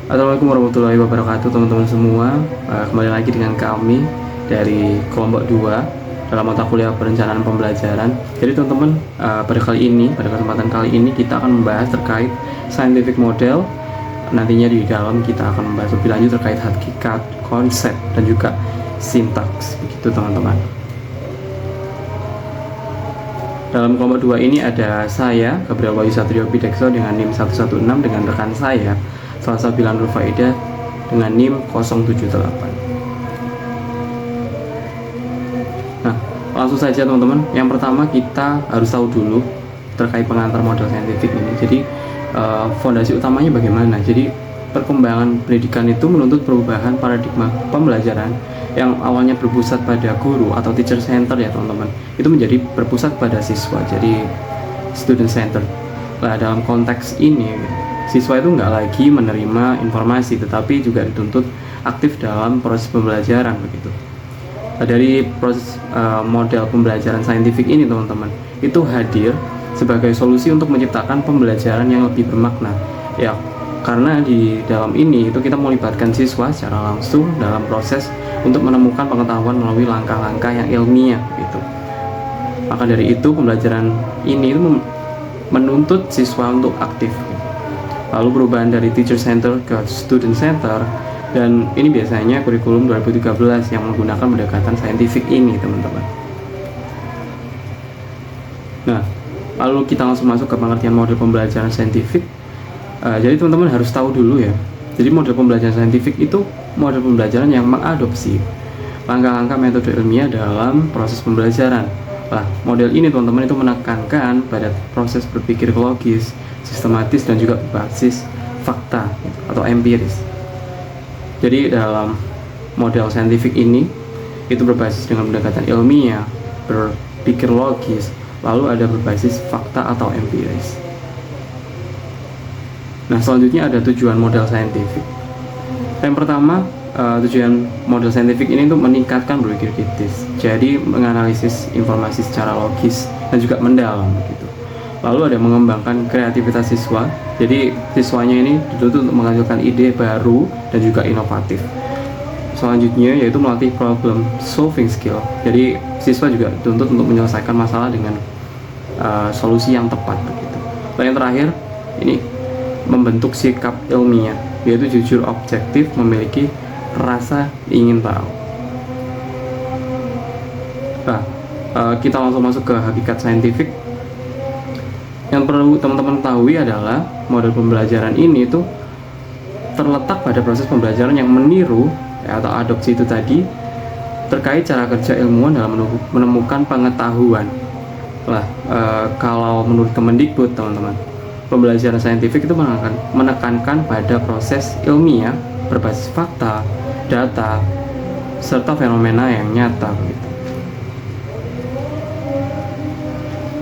Assalamualaikum warahmatullahi wabarakatuh teman-teman semua. Kembali lagi dengan kami dari kelompok 2 dalam mata kuliah perencanaan pembelajaran. Jadi teman-teman, pada kesempatan kali ini kita akan membahas terkait scientific model. Nantinya di dalam kita akan membahas lebih lanjut terkait hakikat, konsep, dan juga sintaks. Begitu teman-teman. Dalam kelompok 2 ini ada saya, Gabriel Wahyu Satrio Pidekso dengan NIM 116, dengan rekan saya Salsa Bilan Rufaida dengan NIM 078. Nah, langsung saja teman-teman. Yang pertama kita harus tahu dulu terkait pengantar model saintifik ini. Jadi fondasi utamanya bagaimana? Jadi perkembangan pendidikan itu menuntut perubahan paradigma pembelajaran yang awalnya berpusat pada guru atau teacher center ya teman-teman, itu menjadi berpusat pada siswa, jadi student center. Nah, dalam konteks ini siswa itu nggak lagi menerima informasi, tetapi juga dituntut aktif dalam proses pembelajaran begitu. Nah, dari proses model pembelajaran saintifik ini teman-teman, itu hadir sebagai solusi untuk menciptakan pembelajaran yang lebih bermakna. Ya, karena di dalam ini itu kita melibatkan siswa secara langsung dalam proses untuk menemukan pengetahuan melalui langkah-langkah yang ilmiah gitu. Maka dari itu pembelajaran ini itu menuntut siswa untuk aktif. Lalu perubahan dari teacher center ke student center, dan ini biasanya kurikulum 2013 yang menggunakan pendekatan saintifik ini teman-teman. Nah, lalu kita langsung masuk ke pengertian model pembelajaran saintifik. Jadi teman-teman harus tahu dulu ya. Jadi model pembelajaran saintifik itu model pembelajaran yang mengadopsi langkah-langkah metode ilmiah dalam proses pembelajaran. Nah, model ini teman-teman itu menekankan pada proses berpikir logis, sistematis, dan juga berbasis fakta atau empiris. Jadi dalam model saintifik ini itu berbasis dengan pendekatan ilmiah, berpikir logis, lalu ada berbasis fakta atau empiris. Nah, selanjutnya ada tujuan model saintifik. Yang pertama, tujuan model saintifik ini untuk meningkatkan berpikir kritis, jadi menganalisis informasi secara logis dan juga mendalam gitu. Lalu ada mengembangkan kreativitas siswa, jadi siswanya ini dituntut untuk menghasilkan ide baru dan juga inovatif. Selanjutnya yaitu melatih problem solving skill, jadi siswa juga dituntut untuk menyelesaikan masalah dengan solusi yang tepat begitu. Lalu yang terakhir ini membentuk sikap ilmiah, yaitu jujur, objektif, memiliki rasa ingin tahu. Nah, kita langsung masuk ke hakikat saintifik. Yang perlu teman-teman ketahui adalah model pembelajaran ini itu terletak pada proses pembelajaran yang meniru atau adopsi itu tadi terkait cara kerja ilmuwan dalam menemukan pengetahuan. Nah, kalau menurut Kemendikbud teman-teman, pembelajaran saintifik itu menekankan pada proses ilmiah berbasis fakta, data, serta fenomena yang nyata begitu.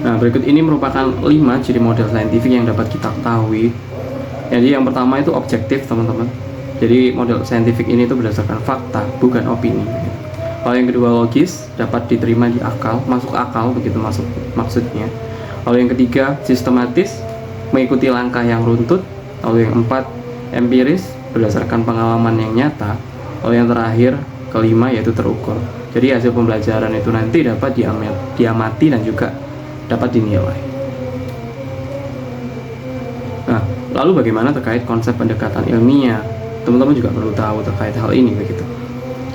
Nah, berikut ini merupakan 5 ciri model saintifik yang dapat kita ketahui. Jadi yang pertama itu objektif teman-teman. Jadi model saintifik ini itu berdasarkan fakta, bukan opini. Lalu yang kedua logis, dapat diterima di akal, masuk akal begitu maksudnya. Lalu yang ketiga sistematis, mengikuti langkah yang runtut. Lalu yang keempat empiris, berdasarkan pengalaman yang nyata. Lalu yang terakhir kelima yaitu terukur. Jadi hasil pembelajaran itu nanti dapat diamati dan juga dapat dinilai. Nah, lalu bagaimana terkait konsep pendekatan ilmiah? Teman-teman juga perlu tahu terkait hal ini begitu.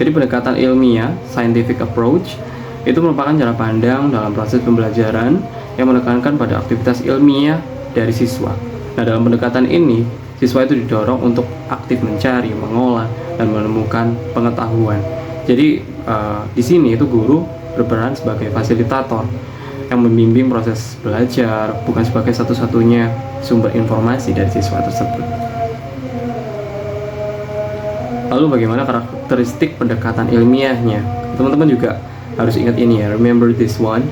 Jadi pendekatan ilmiah, scientific approach, itu merupakan cara pandang dalam proses pembelajaran yang menekankan pada aktivitas ilmiah dari siswa. Nah, dalam pendekatan ini, siswa itu didorong untuk aktif mencari, mengolah, dan menemukan pengetahuan. Jadi di sini itu guru berperan sebagai fasilitator yang membimbing proses belajar, bukan sebagai satu-satunya sumber informasi dari siswa tersebut. Lalu bagaimana karakteristik pendekatan ilmiahnya? Teman-teman juga harus ingat ini ya, remember this one.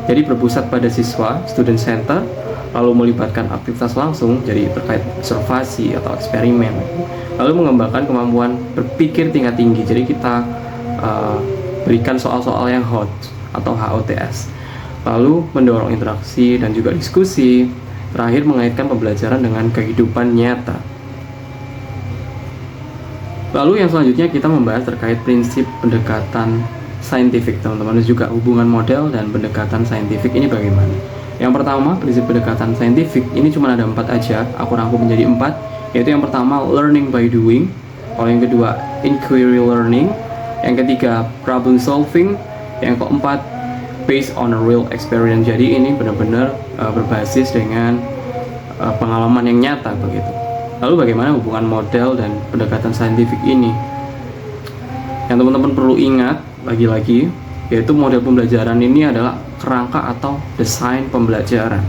Jadi berpusat pada siswa, student center, lalu melibatkan aktivitas langsung, jadi terkait observasi atau eksperimen. Lalu mengembangkan kemampuan berpikir tingkat tinggi, jadi kita berikan soal-soal yang hot atau HOTS. Lalu mendorong interaksi dan juga diskusi. Terakhir mengaitkan pembelajaran dengan kehidupan nyata. Lalu yang selanjutnya kita membahas terkait prinsip pendekatan saintifik teman-teman, dan juga hubungan model dan pendekatan saintifik ini bagaimana. Yang pertama, prinsip pendekatan saintifik ini cuma ada 4 aja, aku rangkum menjadi 4, yaitu yang pertama learning by doing, kalau yang kedua inquiry learning, yang ketiga problem solving, yang keempat based on a real experience. Jadi ini benar-benar berbasis dengan pengalaman yang nyata begitu. Lalu bagaimana hubungan model dan pendekatan saintifik ini? Yang teman-teman perlu ingat lagi-lagi, yaitu model pembelajaran ini adalah kerangka atau desain pembelajaran.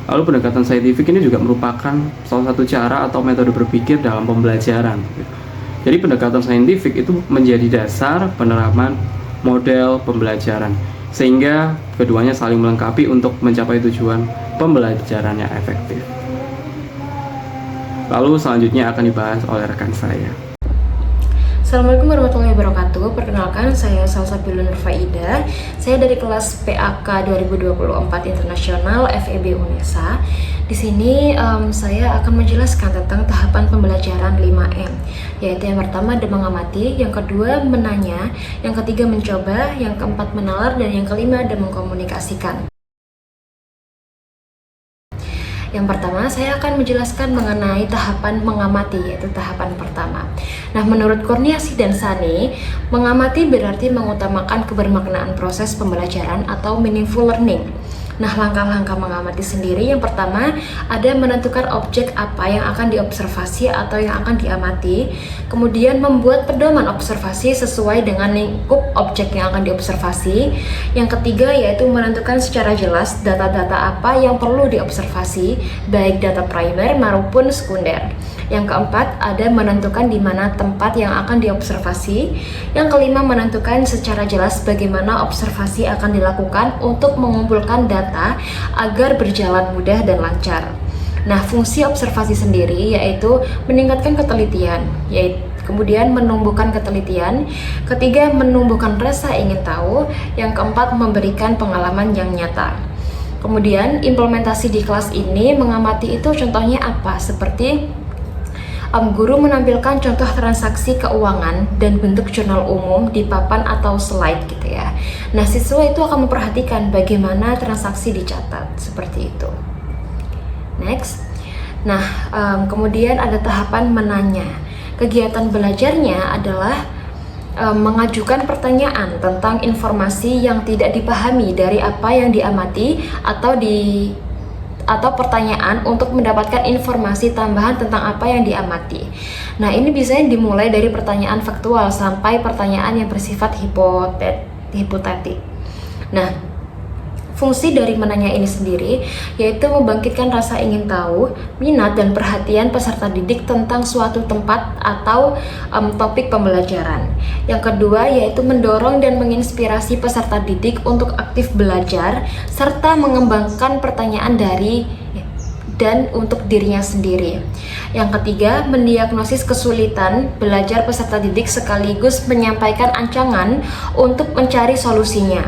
Lalu pendekatan saintifik ini juga merupakan salah satu cara atau metode berpikir dalam pembelajaran. Jadi pendekatan saintifik itu menjadi dasar penerapan model pembelajaran, sehingga keduanya saling melengkapi untuk mencapai tujuan pembelajaran yang efektif. Lalu selanjutnya akan dibahas oleh rekan saya. Assalamualaikum warahmatullahi wabarakatuh. Perkenalkan, saya Salsabila Nurfaida. Saya dari kelas PAK 2024 Internasional FEB UNESA. Di sini saya akan menjelaskan tentang tahapan pembelajaran 5M, yaitu yang pertama ada mengamati, yang kedua menanya, yang ketiga mencoba, yang keempat menalar, dan yang kelima ada mengkomunikasikan. Yang pertama, saya akan menjelaskan mengenai tahapan mengamati, yaitu tahapan pertama. Nah, menurut Kurniasih dan Sani, mengamati berarti mengutamakan kebermaknaan proses pembelajaran atau meaningful learning. Nah, langkah-langkah mengamati sendiri, yang pertama ada menentukan objek apa yang akan diobservasi atau yang akan diamati, kemudian membuat pedoman observasi sesuai dengan lingkup objek yang akan diobservasi. Yang ketiga yaitu menentukan secara jelas data-data apa yang perlu diobservasi, baik data primer maupun sekunder. Yang keempat ada menentukan di mana tempat yang akan diobservasi. Yang kelima menentukan secara jelas bagaimana observasi akan dilakukan untuk mengumpulkan data agar berjalan mudah dan lancar. Nah, fungsi observasi sendiri yaitu meningkatkan ketelitian, yaitu kemudian menumbuhkan ketelitian, ketiga menumbuhkan rasa ingin tahu, yang keempat memberikan pengalaman yang nyata. Kemudian implementasi di kelas ini mengamati itu contohnya apa? Seperti guru menampilkan contoh transaksi keuangan dan bentuk jurnal umum di papan atau slide gitu ya. Nah, siswa itu akan memperhatikan bagaimana transaksi dicatat, seperti itu. Next. Nah, kemudian ada tahapan menanya. Kegiatan belajarnya adalah mengajukan pertanyaan tentang informasi yang tidak dipahami dari apa yang diamati atau pertanyaan untuk mendapatkan informasi tambahan tentang apa yang diamati. Nah, ini biasanya dimulai dari pertanyaan faktual sampai pertanyaan yang bersifat hipotetik. Nah, fungsi dari menanya ini sendiri yaitu membangkitkan rasa ingin tahu, minat dan perhatian peserta didik tentang suatu tempat atau topik pembelajaran. Yang kedua yaitu mendorong dan menginspirasi peserta didik untuk aktif belajar serta mengembangkan pertanyaan dari dan untuk dirinya sendiri. Yang ketiga, mendiagnosis kesulitan belajar peserta didik sekaligus menyampaikan ancaman untuk mencari solusinya.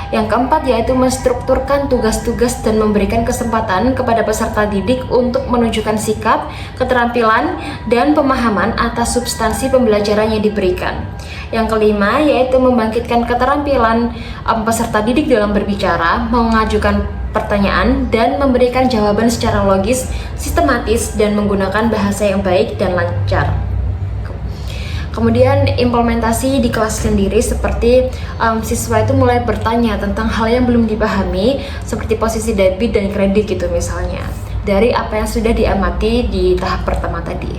Yang keempat yaitu menstrukturkan tugas-tugas dan memberikan kesempatan kepada peserta didik untuk menunjukkan sikap, keterampilan, dan pemahaman atas substansi pembelajaran yang diberikan. Yang kelima yaitu membangkitkan keterampilan peserta didik dalam berbicara, mengajukan pertanyaan, dan memberikan jawaban secara logis, sistematis, dan menggunakan bahasa yang baik dan lancar. Kemudian implementasi di kelas sendiri seperti siswa itu mulai bertanya tentang hal yang belum dipahami seperti posisi debit dan kredit gitu misalnya, dari apa yang sudah diamati di tahap pertama tadi.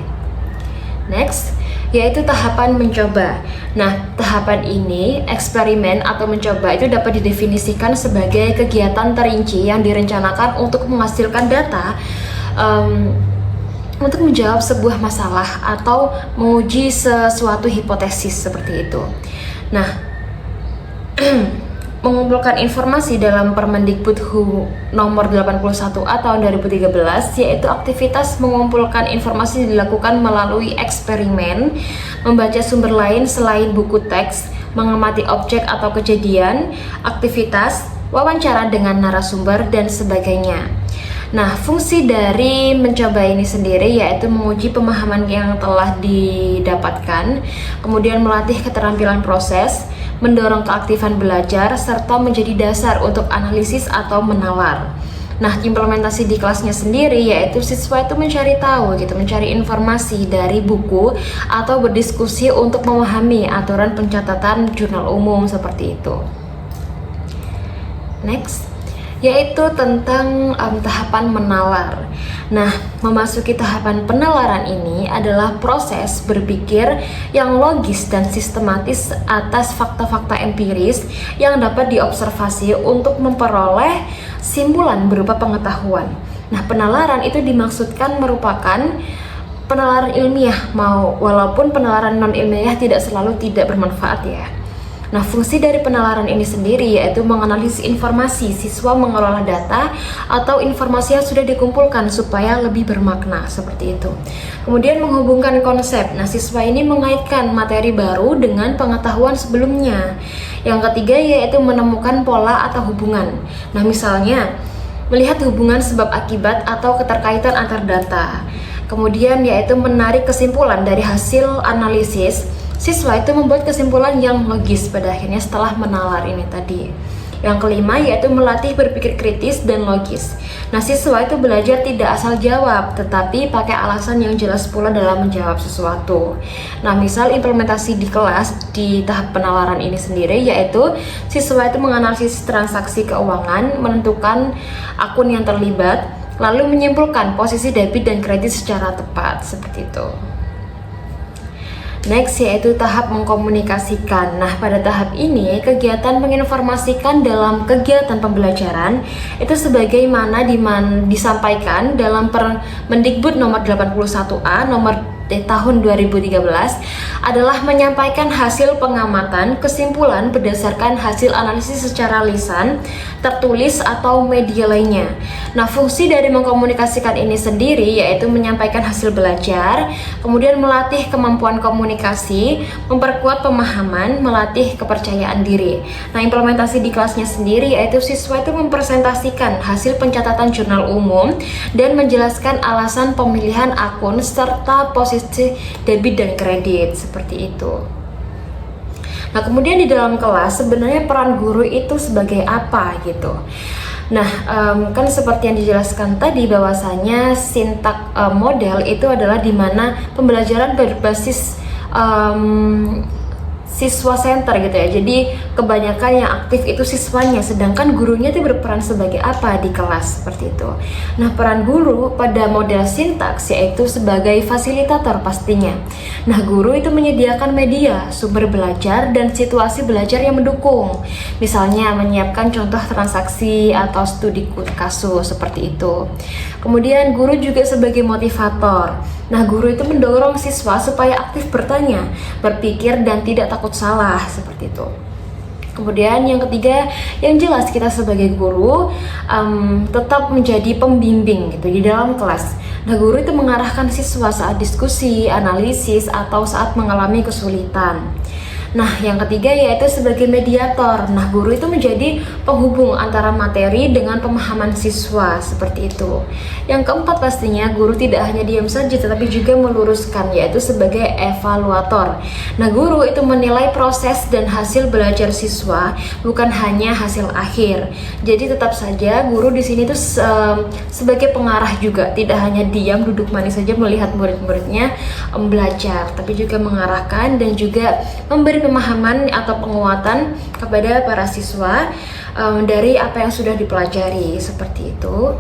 Next, yaitu tahapan mencoba. Nah, tahapan ini, eksperimen atau mencoba itu dapat didefinisikan sebagai kegiatan terinci yang direncanakan untuk menghasilkan data untuk menjawab sebuah masalah atau menguji sesuatu hipotesis seperti itu. Nah, mengumpulkan informasi dalam Permendikbudhu nomor 81A tahun 2013 yaitu aktivitas mengumpulkan informasi dilakukan melalui eksperimen, membaca sumber lain selain buku teks, mengamati objek atau kejadian, aktivitas, wawancara dengan narasumber, dan sebagainya. Nah, fungsi dari mencoba ini sendiri yaitu menguji pemahaman yang telah didapatkan, kemudian melatih keterampilan proses, mendorong keaktifan belajar, serta menjadi dasar untuk analisis atau menalar. Nah, implementasi di kelasnya sendiri yaitu siswa itu mencari tahu gitu, mencari informasi dari buku atau berdiskusi untuk memahami aturan pencatatan jurnal umum seperti itu. Next, yaitu tentang tahapan menalar. Nah, memasuki tahapan penalaran ini adalah proses berpikir yang logis dan sistematis atas fakta-fakta empiris yang dapat diobservasi untuk memperoleh simpulan berupa pengetahuan. Nah, penalaran itu dimaksudkan merupakan penalaran ilmiah, walaupun penalaran non-ilmiah tidak selalu tidak bermanfaat ya. Nah, fungsi dari penalaran ini sendiri yaitu menganalisis informasi, siswa mengelola data atau informasi yang sudah dikumpulkan supaya lebih bermakna, seperti itu. Kemudian menghubungkan konsep. Nah, siswa ini mengaitkan materi baru dengan pengetahuan sebelumnya. Yang ketiga yaitu menemukan pola atau hubungan. Nah, misalnya melihat hubungan sebab akibat atau keterkaitan antar data. Kemudian yaitu menarik kesimpulan dari hasil analisis. Siswa itu membuat kesimpulan yang logis pada akhirnya setelah menalar ini tadi. Yang kelima yaitu melatih berpikir kritis dan logis. Nah, siswa itu belajar tidak asal jawab, tetapi pakai alasan yang jelas pula dalam menjawab sesuatu. Nah, misal implementasi di kelas di tahap penalaran ini sendiri yaitu siswa itu menganalisis transaksi keuangan, menentukan akun yang terlibat, lalu menyimpulkan posisi debit dan kredit secara tepat, seperti itu. Next yaitu tahap mengkomunikasikan. Nah, pada tahap ini kegiatan menginformasikan dalam kegiatan pembelajaran itu sebagaimana disampaikan dalam Permendikbud nomor 81A nomor tahun 2013 adalah menyampaikan hasil pengamatan, kesimpulan berdasarkan hasil analisis secara lisan, tertulis atau media lainnya. Nah, fungsi dari mengkomunikasikan ini sendiri yaitu menyampaikan hasil belajar, kemudian melatih kemampuan komunikasi, memperkuat pemahaman, melatih kepercayaan diri. Nah, implementasi di kelasnya sendiri yaitu siswa itu mempresentasikan hasil pencatatan jurnal umum dan menjelaskan alasan pemilihan akun serta posisi debit dan kredit, seperti itu. Nah, kemudian di dalam kelas sebenarnya peran guru itu sebagai apa gitu. Nah, kan seperti yang dijelaskan tadi bahwasanya sintak model itu adalah di mana pembelajaran berbasis siswa center gitu ya. Jadi kebanyakan yang aktif itu siswanya, sedangkan gurunya itu berperan sebagai apa di kelas, seperti itu. Nah, peran guru pada model sintaks yaitu sebagai fasilitator pastinya. Nah, guru itu menyediakan media, sumber belajar dan situasi belajar yang mendukung. Misalnya menyiapkan contoh transaksi atau studi kasus, seperti itu. Kemudian guru juga sebagai motivator. Nah, guru itu mendorong siswa supaya aktif bertanya, berpikir dan tidak takut salah, seperti itu. Kemudian yang ketiga, yang jelas kita sebagai guru tetap menjadi pembimbing gitu di dalam kelas. Nah, guru itu mengarahkan siswa saat diskusi, analisis, atau saat mengalami kesulitan. Nah, yang ketiga yaitu sebagai mediator. Nah, guru itu menjadi penghubung antara materi dengan pemahaman siswa, seperti itu. Yang keempat pastinya guru tidak hanya diam saja tetapi juga meluruskan, yaitu sebagai evaluator. Nah, guru itu menilai proses dan hasil belajar siswa, bukan hanya hasil akhir. Jadi tetap saja guru di sini tuh sebagai pengarah juga, tidak hanya diam duduk manis saja melihat murid-muridnya belajar, tapi juga mengarahkan dan juga memberi pemahaman atau penguatan kepada para siswa dari apa yang sudah dipelajari, seperti itu.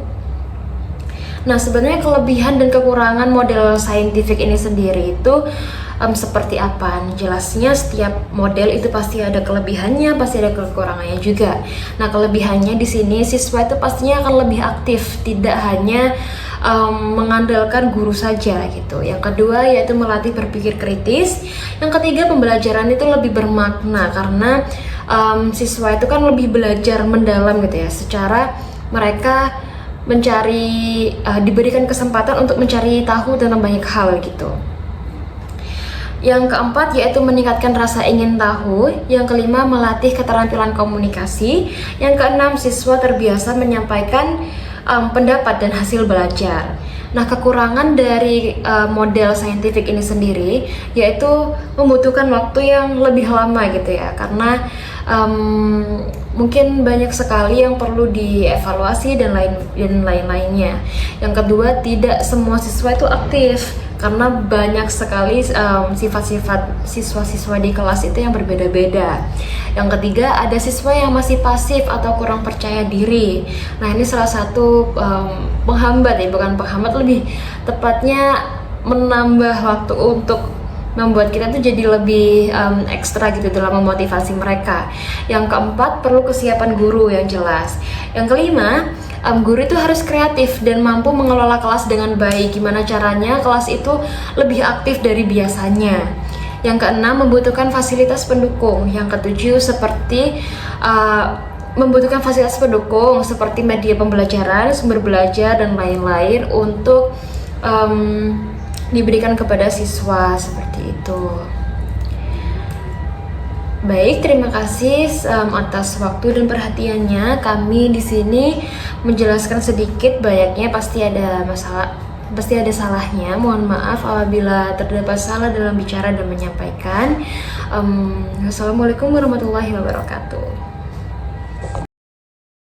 Nah, sebenarnya kelebihan dan kekurangan model saintifik ini sendiri itu seperti apa? Jelasnya setiap model itu pasti ada kelebihannya, pasti ada kekurangannya juga. Nah, kelebihannya di sini siswa itu pastinya akan lebih aktif, tidak hanya mengandalkan guru saja gitu. Yang kedua yaitu melatih berpikir kritis. Yang ketiga, pembelajaran itu lebih bermakna karena siswa itu kan lebih belajar mendalam gitu ya. Secara mereka diberikan kesempatan untuk mencari tahu tentang banyak hal gitu. Yang keempat yaitu meningkatkan rasa ingin tahu. Yang kelima, melatih keterampilan komunikasi. Yang keenam, siswa terbiasa menyampaikan pendapat dan hasil belajar. Nah, kekurangan dari model saintifik ini sendiri yaitu membutuhkan waktu yang lebih lama gitu ya, karena mungkin banyak sekali yang perlu dievaluasi dan lain-lainnya. Yang kedua, tidak semua siswa itu aktif karena banyak sekali sifat-sifat siswa-siswa di kelas itu yang berbeda-beda. Yang ketiga, ada siswa yang masih pasif atau kurang percaya diri. Nah, ini salah satu penghambat ya, bukan penghambat, lebih tepatnya menambah waktu untuk membuat kita tuh jadi lebih ekstra gitu dalam memotivasi mereka. Yang keempat, perlu kesiapan guru yang jelas. Yang kelima, guru itu harus kreatif dan mampu mengelola kelas dengan baik. Gimana caranya kelas itu lebih aktif dari biasanya. Yang keenam, membutuhkan fasilitas pendukung. Yang ketujuh, seperti membutuhkan fasilitas pendukung seperti media pembelajaran, sumber belajar, dan lain-lain untuk diberikan kepada siswa seperti itu. Baik, terima kasih atas waktu dan perhatiannya. Kami di sini menjelaskan sedikit, banyaknya pasti ada salahnya. Mohon maaf apabila terdapat salah dalam bicara dan menyampaikan. Wassalamualaikum warahmatullahi wabarakatuh.